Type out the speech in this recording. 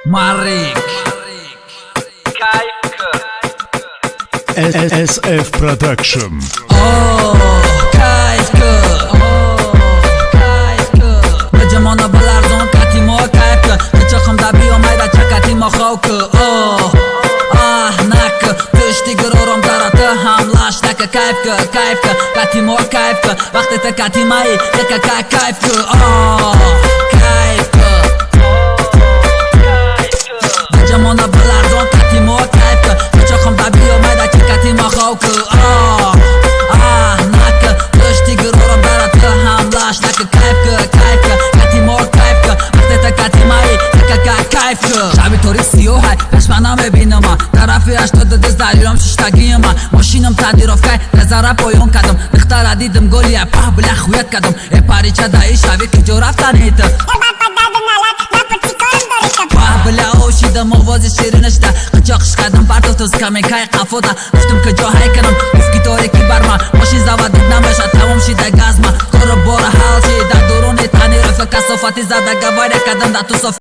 Marik SF Production. Kayfki Bajamona balardon katimo kayfki Kıçakımda biyomayda çakatimo xavki nak Düştü gururum taratı hamlashtaki kayfki Katimo kayfki Vaqtida katimay Yaka kayfki Kayfki Bajamona balardon katimo kayfki Kıçakımda biyomayda çakatimo xavki nak Düştü gururum taratı hamlashtaki kayfki Katimo kayfki Vaqtida katimay Yaka kayfki Shabi tori siyohay Peshmanam binama Tarafi 80 dizdaryom shishtagiyama Moshinam tadirovkay Tezara poyon kadam Nikhtara didim golya Pah bilan huyat kadam Parichadai shabi kijo raftan hiti Pah bilan oshidam ovozi shirinishda Qichoq ishqadim partov tuz kamin kay qafoda Guftim kijo haykanam Ufki toriki barma Moshin zavadik namasha Tamom shida gazma Korib bora halsi Da duruni tani rafa kasofati zada Gavayda kadam da tusof